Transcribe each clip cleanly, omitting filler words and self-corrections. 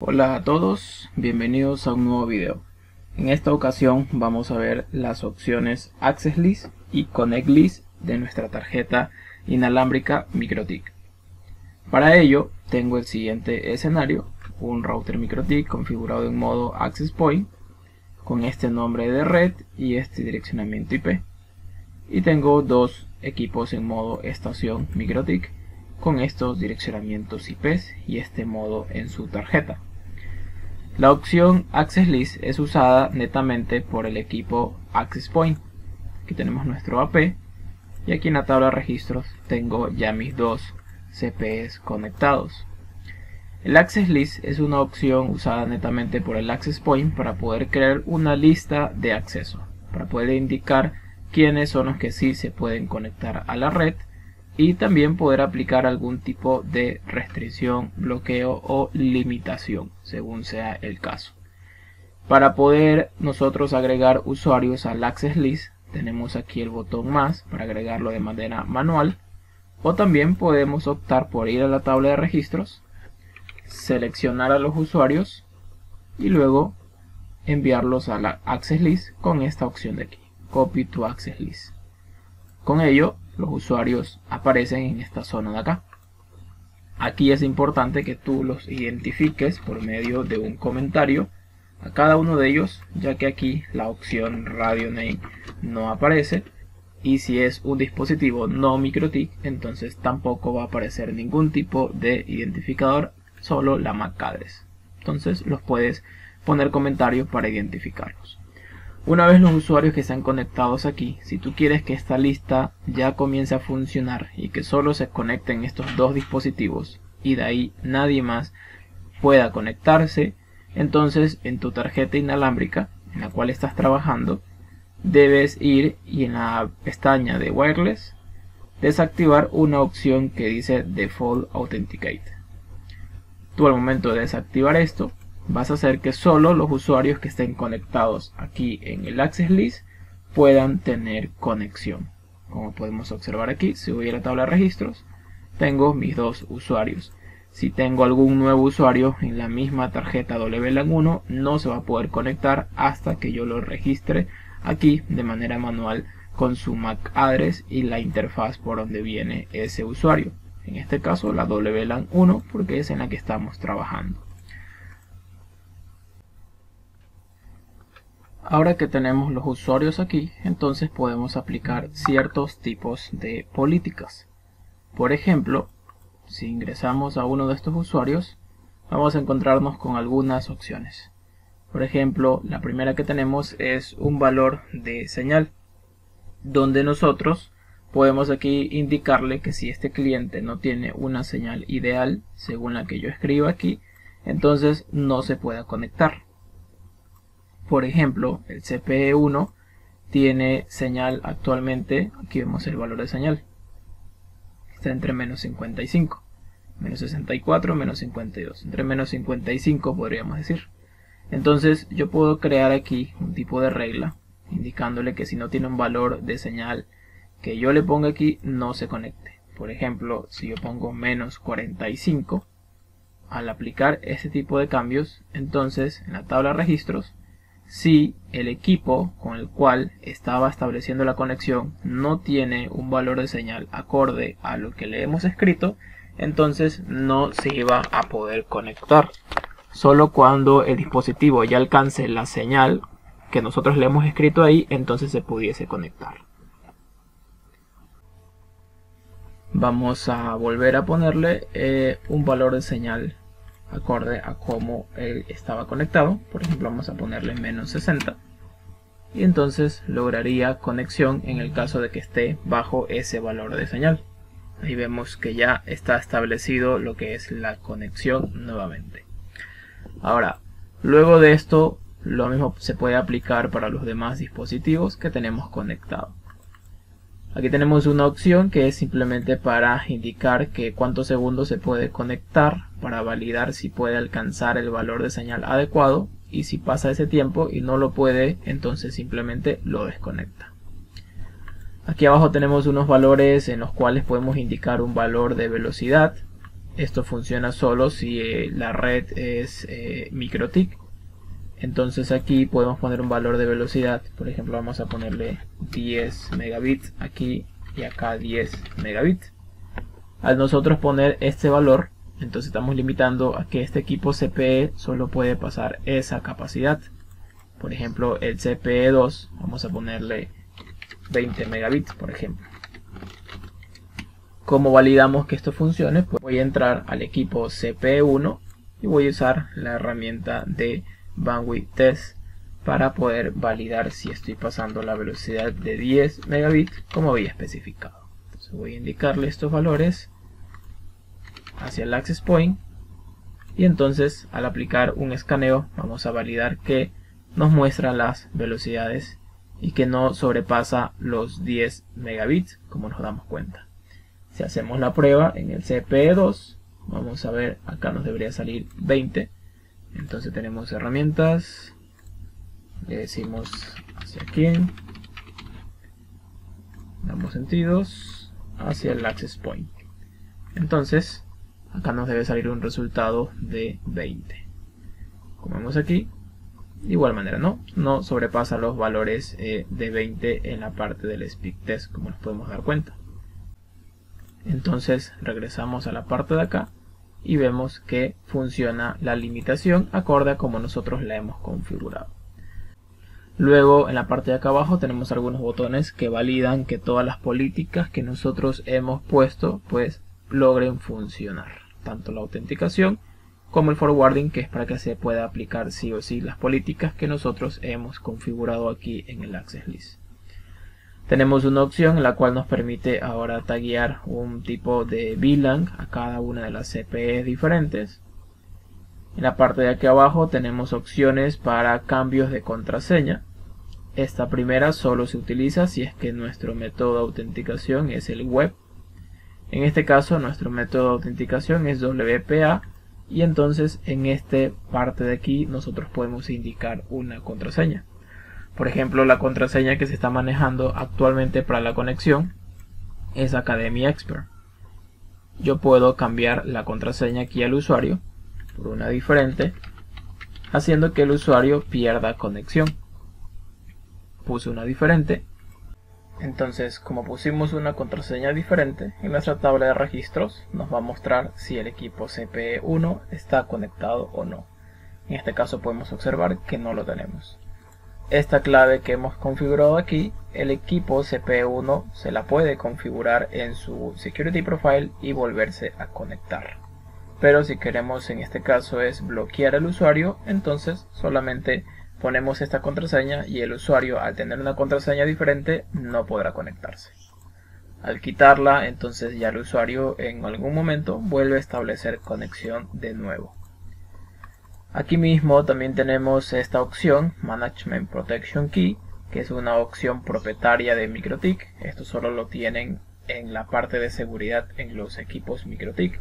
Hola a todos, bienvenidos a un nuevo video. En esta ocasión vamos a ver las opciones Access List y Connect List de nuestra tarjeta inalámbrica MikroTik. Para ello tengo el siguiente escenario, un router MikroTik configurado en modo Access Point con este nombre de red y este direccionamiento IP. Y tengo dos equipos en modo estación MikroTik con estos direccionamientos IPs y este modo en su tarjeta. La opción Access List es usada netamente por el equipo Access Point. Aquí tenemos nuestro AP y aquí en la tabla de registros tengo ya mis dos CPEs conectados. El Access List es una opción usada netamente por el Access Point para poder crear una lista de acceso, para poder indicar quiénes son los que sí se pueden conectar a la red y también poder aplicar algún tipo de restricción, bloqueo o limitación, según sea el caso. Para poder nosotros agregar usuarios al Access List, tenemos aquí el botón más para agregarlo de manera manual, o también podemos optar por ir a la tabla de registros, seleccionar a los usuarios y luego enviarlos a la Access List con esta opción de aquí, Copy to Access List. Con ello, los usuarios aparecen en esta zona de acá. Aquí es importante que tú los identifiques por medio de un comentario a cada uno de ellos, ya que aquí la opción Radio Name no aparece, y si es un dispositivo no MikroTik, entonces tampoco va a aparecer ningún tipo de identificador, solo la MAC address. Entonces los puedes poner comentarios para identificarlos. Una vez los usuarios que están conectados aquí, si tú quieres que esta lista ya comience a funcionar y que solo se conecten estos dos dispositivos y de ahí nadie más pueda conectarse, entonces en tu tarjeta inalámbrica en la cual estás trabajando debes ir y en la pestaña de Wireless desactivar una opción que dice Default Authenticate. Tú al momento de desactivar esto vas a hacer que solo los usuarios que estén conectados aquí en el Access List puedan tener conexión. Como podemos observar aquí, si voy a la tabla de registros, tengo mis dos usuarios. Si tengo algún nuevo usuario en la misma tarjeta WLAN 1, no se va a poder conectar hasta que yo lo registre aquí de manera manual con su MAC address y la interfaz por donde viene ese usuario. En este caso la WLAN 1 porque es en la que estamos trabajando. Ahora que tenemos los usuarios aquí, entonces podemos aplicar ciertos tipos de políticas. Por ejemplo, si ingresamos a uno de estos usuarios, vamos a encontrarnos con algunas opciones. Por ejemplo, la primera que tenemos es un valor de señal, donde nosotros podemos aquí indicarle que si este cliente no tiene una señal ideal, según la que yo escribo aquí, entonces no se pueda conectar. Por ejemplo, el CPE1 tiene señal actualmente, aquí vemos el valor de señal, está entre menos 55, menos 64, menos 52, entre menos 55 podríamos decir. Entonces yo puedo crear aquí un tipo de regla, indicándole que si no tiene un valor de señal que yo le ponga aquí, no se conecte. Por ejemplo, si yo pongo menos 45, al aplicar este tipo de cambios, entonces en la tabla de registros, si el equipo con el cual estaba estableciendo la conexión no tiene un valor de señal acorde a lo que le hemos escrito, entonces no se iba a poder conectar. Solo cuando el dispositivo ya alcance la señal que nosotros le hemos escrito ahí, entonces se pudiese conectar. Vamos a volver a ponerle un valor de señal acorde a cómo él estaba conectado. Por ejemplo, vamos a ponerle menos 60 y entonces lograría conexión en el caso de que esté bajo ese valor de señal. Ahí vemos que ya está establecido lo que es la conexión nuevamente. Ahora, luego de esto, lo mismo se puede aplicar para los demás dispositivos que tenemos conectados. Aquí tenemos una opción que es simplemente para indicar que cuántos segundos se puede conectar para validar si puede alcanzar el valor de señal adecuado, y si pasa ese tiempo y no lo puede, entonces simplemente lo desconecta. Aquí abajo tenemos unos valores en los cuales podemos indicar un valor de velocidad, esto funciona solo si la red es MikroTik. Entonces aquí podemos poner un valor de velocidad. Por ejemplo, vamos a ponerle 10 megabits aquí y acá 10 megabits. Al nosotros poner este valor, entonces estamos limitando a que este equipo CPE solo puede pasar esa capacidad. Por ejemplo, el CPE 2, vamos a ponerle 20 megabits, por ejemplo. ¿Cómo validamos que esto funcione? Pues voy a entrar al equipo CPE 1 y voy a usar la herramienta de Bandwidth Test para poder validar si estoy pasando la velocidad de 10 megabits como había especificado. Entonces voy a indicarle estos valores hacia el access point y entonces al aplicar un escaneo vamos a validar que nos muestra las velocidades y que no sobrepasa los 10 megabits como nos damos cuenta. Si hacemos la prueba en el CPE 2, vamos a ver, acá nos debería salir 20. Entonces tenemos herramientas, le decimos hacia aquí, damos sentidos hacia el access point. Entonces acá nos debe salir un resultado de 20. Como vemos aquí, de igual manera no sobrepasa los valores de 20 en la parte del speed test, como nos podemos dar cuenta. Entonces regresamos a la parte de acá y vemos que funciona la limitación acorde a como nosotros la hemos configurado. Luego en la parte de acá abajo tenemos algunos botones que validan que todas las políticas que nosotros hemos puesto pues logren funcionar, tanto la autenticación como el forwarding, que es para que se pueda aplicar sí o sí las políticas que nosotros hemos configurado aquí en el access list. Tenemos una opción en la cual nos permite ahora taguear un tipo de VLAN a cada una de las CPE diferentes. En la parte de aquí abajo tenemos opciones para cambios de contraseña. Esta primera solo se utiliza si es que nuestro método de autenticación es el web. En este caso nuestro método de autenticación es WPA y entonces en esta parte de aquí nosotros podemos indicar una contraseña. Por ejemplo, la contraseña que se está manejando actualmente para la conexión es Academia Expert. Yo puedo cambiar la contraseña aquí al usuario por una diferente, haciendo que el usuario pierda conexión. Puse una diferente. Entonces, como pusimos una contraseña diferente, en nuestra tabla de registros nos va a mostrar si el equipo CPE 1 está conectado o no. En este caso podemos observar que no lo tenemos. Esta clave que hemos configurado aquí, el equipo CPE 1 se la puede configurar en su Security Profile y volverse a conectar. Pero si queremos en este caso es bloquear al usuario, entonces solamente ponemos esta contraseña y el usuario al tener una contraseña diferente no podrá conectarse. Al quitarla, entonces ya el usuario en algún momento vuelve a establecer conexión de nuevo. Aquí mismo también tenemos esta opción Management Protection Key, que es una opción propietaria de MikroTik. Esto solo lo tienen en la parte de seguridad en los equipos MikroTik.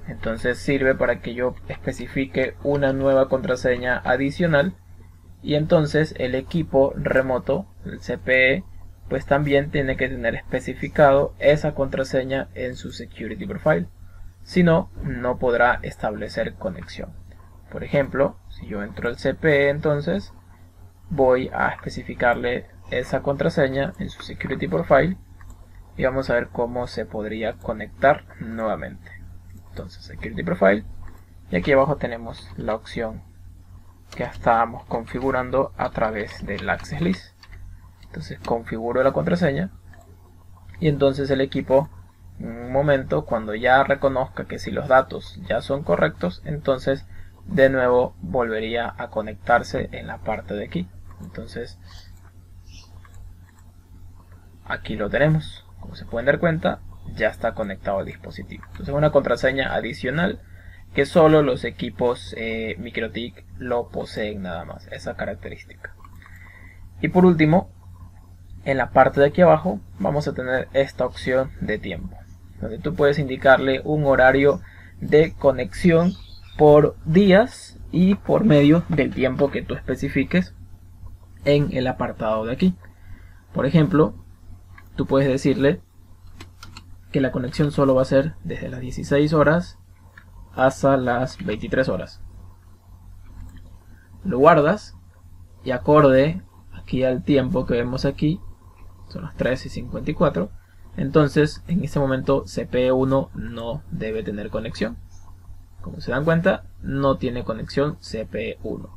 Entonces sirve para que yo especifique una nueva contraseña adicional y entonces el equipo remoto, el CPE, pues también tiene que tener especificado esa contraseña en su Security Profile. Si no, no podrá establecer conexión. Por ejemplo, si yo entro al CPE, entonces voy a especificarle esa contraseña en su Security Profile y vamos a ver cómo se podría conectar nuevamente. Entonces, Security Profile, y aquí abajo tenemos la opción que estábamos configurando a través del Access List. Entonces configuro la contraseña y entonces el equipo en un momento, cuando ya reconozca que si los datos ya son correctos, entonces de nuevo volvería a conectarse en la parte de aquí. Entonces aquí lo tenemos, como se pueden dar cuenta ya está conectado al dispositivo. Entonces una contraseña adicional que solo los equipos MikroTik lo poseen nada más, esa característica. Y por último, en la parte de aquí abajo vamos a tener esta opción de tiempo, donde tú puedes indicarle un horario de conexión por días y por medio del tiempo que tú especifiques en el apartado de aquí. Por ejemplo, tú puedes decirle que la conexión solo va a ser desde las 16 horas hasta las 23 horas. Lo guardas y acorde aquí al tiempo que vemos aquí, son las 3:54, entonces en este momento CP1 no debe tener conexión. Como se dan cuenta, no tiene conexión CP1.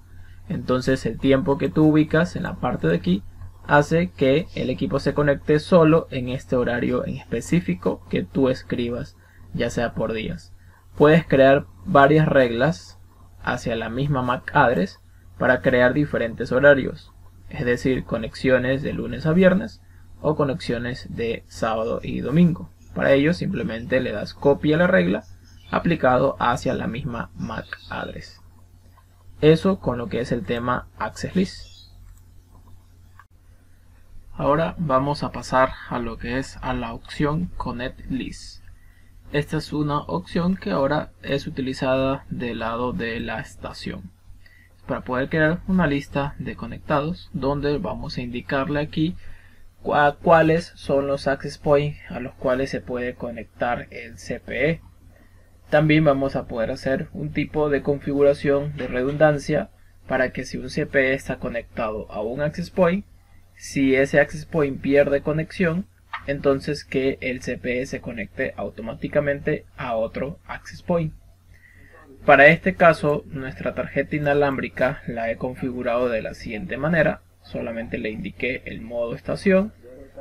Entonces el tiempo que tú ubicas en la parte de aquí hace que el equipo se conecte solo en este horario en específico que tú escribas, ya sea por días. Puedes crear varias reglas hacia la misma MAC address para crear diferentes horarios, es decir, conexiones de lunes a viernes o conexiones de sábado y domingo. Para ello simplemente le das copia a la regla aplicado hacia la misma MAC address. Eso con lo que es el tema Access List. Ahora vamos a pasar a lo que es a la opción Connect List. Esta es una opción que ahora es utilizada del lado de la estación para poder crear una lista de conectados, donde vamos a indicarle aquí cuáles son los access points a los cuales se puede conectar el CPE. También vamos a poder hacer un tipo de configuración de redundancia para que si un CPE está conectado a un access point, si ese access point pierde conexión, entonces que el CPE se conecte automáticamente a otro access point. Para este caso, nuestra tarjeta inalámbrica la he configurado de la siguiente manera. Solamente le indiqué el modo estación,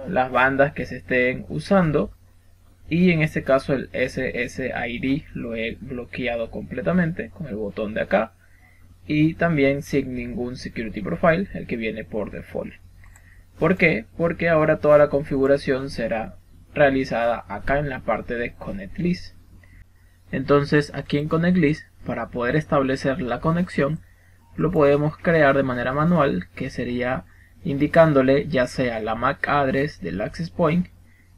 las bandas que se estén usando, y en este caso el SSID lo he bloqueado completamente con el botón de acá, y también sin ningún security profile, el que viene por default. ¿Por qué? Porque ahora toda la configuración será realizada acá en la parte de Connect List. Entonces aquí en Connect List, para poder establecer la conexión, lo podemos crear de manera manual, que sería indicándole ya sea la MAC address del access point,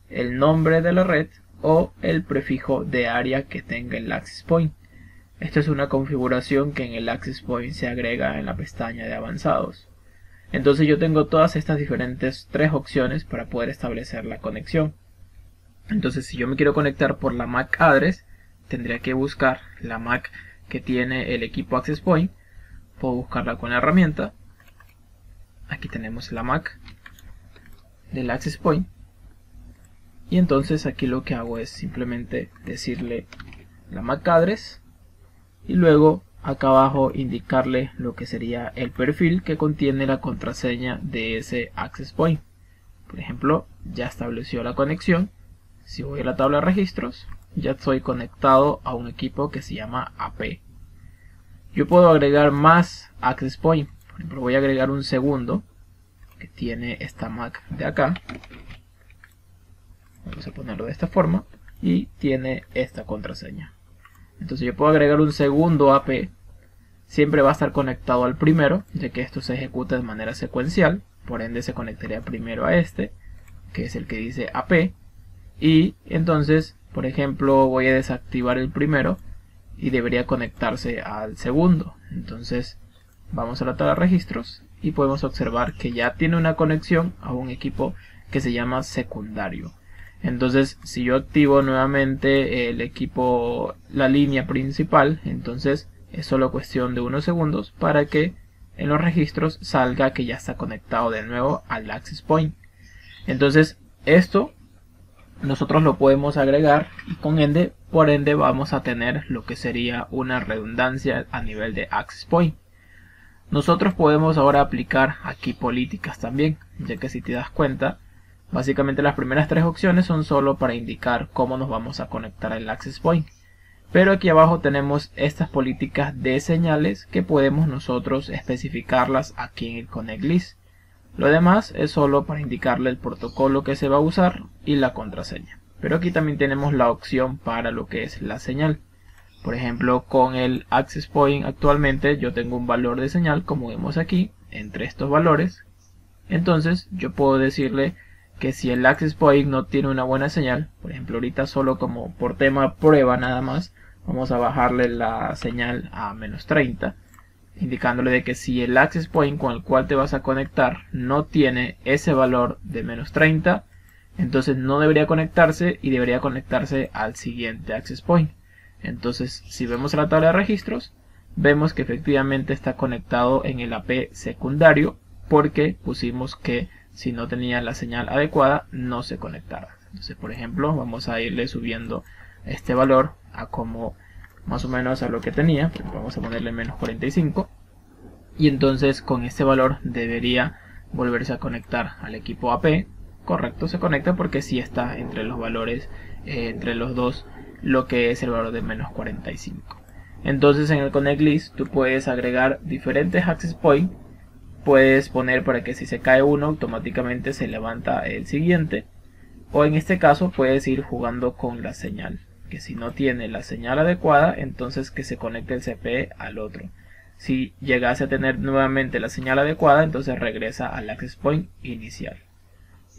el nombre de la red o el prefijo de área que tenga el access point. Esto es una configuración que en el access point se agrega en la pestaña de avanzados. Entonces yo tengo todas estas diferentes tres opciones para poder establecer la conexión. Entonces si yo me quiero conectar por la MAC address, tendría que buscar la MAC que tiene el equipo access point. Puedo buscarla con la herramienta. Aquí tenemos la MAC del access point. Y entonces aquí lo que hago es simplemente decirle la MAC address y luego acá abajo indicarle lo que sería el perfil que contiene la contraseña de ese access point. Por ejemplo, ya estableció la conexión. Si voy a la tabla de registros, ya estoy conectado a un equipo que se llama AP. Yo puedo agregar más access point. Por ejemplo, voy a agregar un segundo que tiene esta MAC de acá. Vamos a ponerlo de esta forma y tiene esta contraseña. Entonces yo puedo agregar un segundo AP. Siempre va a estar conectado al primero, ya que esto se ejecuta de manera secuencial. Por ende se conectaría primero a este, que es el que dice AP. Y entonces, por ejemplo, voy a desactivar el primero y debería conectarse al segundo. Entonces vamos a la tabla de registros y podemos observar que ya tiene una conexión a un equipo que se llama secundario. Entonces si yo activo nuevamente el equipo, la línea principal, entonces es solo cuestión de unos segundos para que en los registros salga que ya está conectado de nuevo al access point. Entonces esto nosotros lo podemos agregar y por ende vamos a tener lo que sería una redundancia a nivel de access point. Nosotros podemos ahora aplicar aquí políticas también, ya que si te das cuenta, básicamente las primeras tres opciones son solo para indicar cómo nos vamos a conectar al access point. Pero aquí abajo tenemos estas políticas de señales que podemos nosotros especificarlas aquí en el Connect List. Lo demás es solo para indicarle el protocolo que se va a usar y la contraseña. Pero aquí también tenemos la opción para lo que es la señal. Por ejemplo, con el access point actualmente yo tengo un valor de señal, como vemos aquí, entre estos valores. Entonces yo puedo decirle que si el access point no tiene una buena señal, por ejemplo ahorita solo como por tema prueba nada más, vamos a bajarle la señal a -30, indicándole de que si el access point con el cual te vas a conectar no tiene ese valor de -30, entonces no debería conectarse y debería conectarse al siguiente access point. Entonces, si vemos la tabla de registros, vemos que efectivamente está conectado en el AP secundario, porque pusimos que si no tenía la señal adecuada no se conectara. Entonces, por ejemplo, vamos a irle subiendo este valor a como más o menos a lo que tenía. Vamos a ponerle menos 45, y entonces con este valor debería volverse a conectar al equipo AP. Correcto, se conecta porque sí está entre los valores, entre los dos, lo que es el valor de menos 45. Entonces en el Connect List tú puedes agregar diferentes access points. Puedes poner para que si se cae uno automáticamente se levanta el siguiente, o en este caso puedes ir jugando con la señal, que si no tiene la señal adecuada entonces que se conecte el CPE al otro. Si llegase a tener nuevamente la señal adecuada, entonces regresa al access point inicial.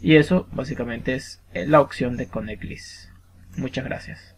Y eso básicamente es la opción de Connect List. Muchas gracias.